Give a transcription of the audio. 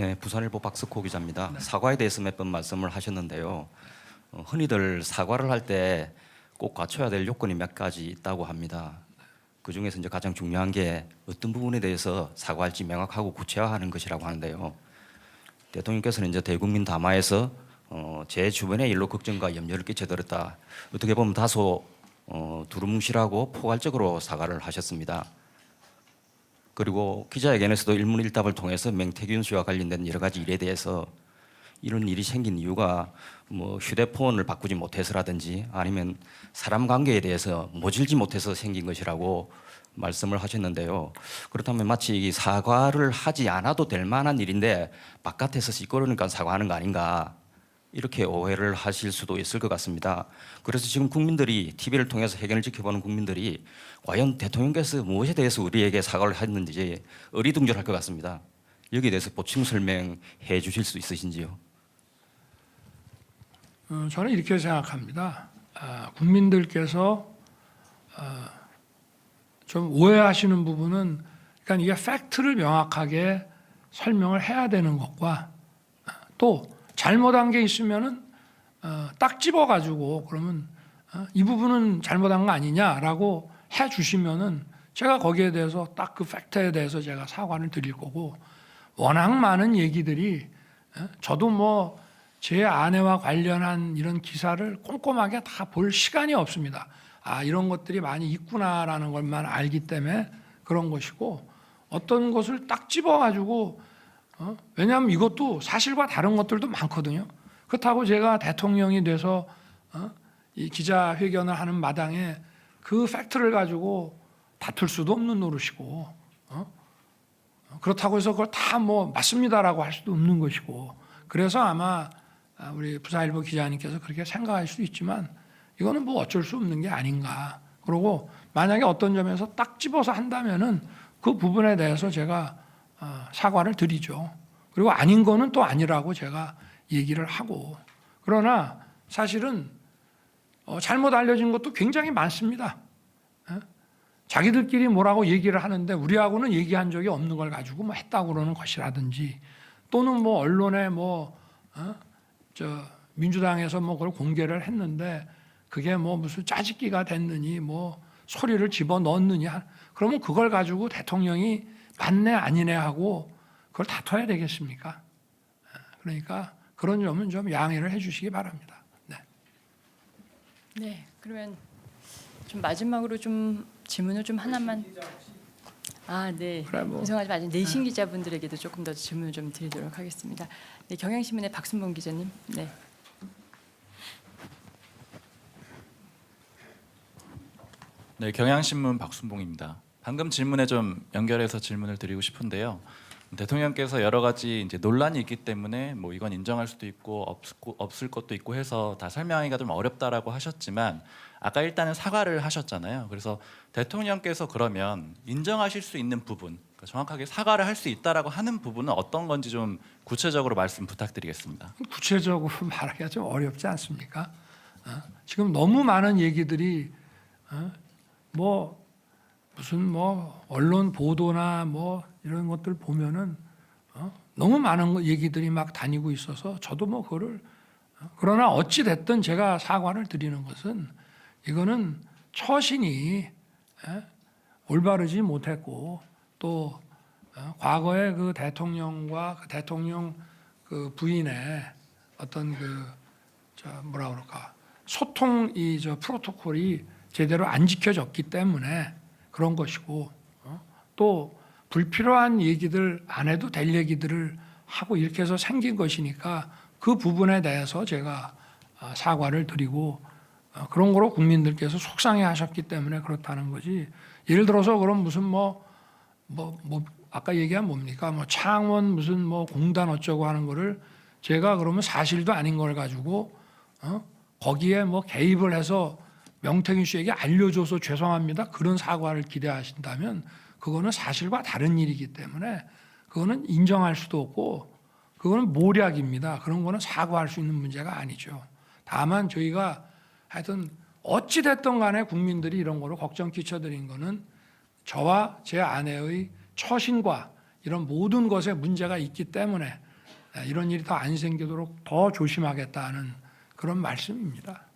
네, 부산일보 박석호 기자입니다. 사과에 대해서 몇 번 말씀을 하셨는데요. 흔히들 사과를 할 때 꼭 갖춰야 될 요건이 몇 가지 있다고 합니다. 그 중에서 이제 가장 중요한 게 어떤 부분에 대해서 사과할지 명확하고 구체화하는 것이라고 하는데요. 대통령께서는 이제 대국민 담화에서 제 주변의 일로 걱정과 염려를 끼쳐드렸다. 어떻게 보면 다소 두루뭉실하고 포괄적으로 사과를 하셨습니다. 그리고 기자회견에서도 일문일답을 통해서 명태균 씨와 관련된 여러 가지 일에 대해서 이런 일이 생긴 이유가 뭐 휴대폰을 바꾸지 못해서라든지 아니면 사람 관계에 대해서 모질지 못해서 생긴 것이라고 말씀을 하셨는데요. 그렇다면 마치 이 사과를 하지 않아도 될 만한 일인데 바깥에서 시끄러우니까 사과하는 거 아닌가 이렇게 오해를 하실 수도 있을 것 같습니다. 그래서 지금 국민들이 TV를 통해서 회견을 지켜보는 국민들이 과연 대통령께서 무엇에 대해서 우리에게 사과를 했는지 어리둥절할 것 같습니다. 여기에 대해서 보충 설명해 주실 수 있으신지요? 저는 이렇게 생각합니다. 국민들께서 좀 오해하시는 부분은 그러니까 이게 팩트를 명확하게 설명을 해야 되는 것과 또 잘못한 게 있으면은 딱 집어가지고 그러면 이 부분은 잘못한 거 아니냐라고 해주시면은 제가 거기에 대해서 딱 그 팩트에 대해서 제가 사과를 드릴 거고 워낙 많은 얘기들이 저도 뭐 제 아내와 관련한 이런 기사를 꼼꼼하게 다 볼 시간이 없습니다. 이런 것들이 많이 있구나라는 것만 알기 때문에 그런 것이고 어떤 것을 딱 집어가지고 왜냐하면 이것도 사실과 다른 것들도 많거든요. 그렇다고 제가 대통령이 돼서 이 기자회견을 하는 마당에 그 팩트를 가지고 다툴 수도 없는 노릇이고 그렇다고 해서 그걸 다 뭐 맞습니다라고 할 수도 없는 것이고 그래서 아마 우리 부산일보 기자님께서 그렇게 생각할 수도 있지만 이거는 뭐 어쩔 수 없는 게 아닌가. 그리고 만약에 어떤 점에서 딱 집어서 한다면은 그 부분에 대해서 제가 사과를 드리죠. 그리고 아닌 거는 또 아니라고 제가 얘기를 하고 그러나 사실은 잘못 알려진 것도 굉장히 많습니다. 자기들끼리 뭐라고 얘기를 하는데 우리하고는 얘기한 적이 없는 걸 가지고 뭐 했다고 그러는 것이라든지 또는 뭐 언론에 민주당에서 뭐 그걸 공개를 했는데 그게 뭐 무슨 짜집기가 됐느니 뭐 소리를 집어 넣었느냐 그러면 그걸 가지고 대통령이 맞네 아니네 하고 그걸 다퉈야 되겠습니까? 그러니까 그런 점은 좀 양해를 해주시기 바랍니다. 네. 네, 그러면 좀 마지막으로 좀 질문을 좀 하나만. 네. 그래, 뭐. 죄송하지만 내신 기자분들에게도 조금 더 질문을 좀 드리도록 하겠습니다. 네, 경향신문의 박순봉 기자님. 네. 네, 경향신문 박순봉입니다. 방금 질문에 좀 연결해서 질문을 드리고 싶은데요. 대통령께서 여러 가지 이제 논란이 있기 때문에 뭐 이건 인정할 수도 있고 없을 것도 있고 해서 다 설명하기가 좀 어렵다라고 하셨지만 아까 일단은 사과를 하셨잖아요. 그래서 대통령께서 그러면 인정하실 수 있는 부분, 그러니까 정확하게 사과를 할 수 있다라고 하는 부분은 어떤 건지 좀 구체적으로 말씀 부탁드리겠습니다. 구체적으로 말하기가 좀 어렵지 않습니까? 지금 너무 많은 얘기들이 뭐 무슨 뭐 언론 보도나 뭐 이런 것들 보면은 너무 많은 얘기들이 막 다니고 있어서 저도 뭐 그거를 그러나 어찌 됐든 제가 사과를 드리는 것은 이거는 처신이 올바르지 못했고 또 과거에 그 대통령과 그 대통령 그 부인의 어떤 뭐라 그럴까 소통 프로토콜이 제대로 안 지켜졌기 때문에 그런 것이고 또 불필요한 얘기들 안 해도 될 얘기들을 하고 이렇게 해서 생긴 것이니까 그 부분에 대해서 제가 사과를 드리고 그런 거로 국민들께서 속상해 하셨기 때문에 그렇다는 거지. 예를 들어서 그럼 무슨 뭐 아까 얘기한 뭡니까? 뭐 창원 무슨 뭐 공단 어쩌고 하는 거를 제가 그러면 사실도 아닌 걸 가지고 거기에 뭐 개입을 해서 명태균 씨에게 알려줘서 죄송합니다. 그런 사과를 기대하신다면 그거는 사실과 다른 일이기 때문에 그거는 인정할 수도 없고 그거는 모략입니다. 그런 거는 사과할 수 있는 문제가 아니죠. 다만 저희가 하여튼 어찌 됐든 간에 국민들이 이런 거로 걱정 끼쳐드린 거는 저와 제 아내의 처신과 이런 모든 것에 문제가 있기 때문에 이런 일이 더 안 생기도록 더 조심하겠다는 그런 말씀입니다.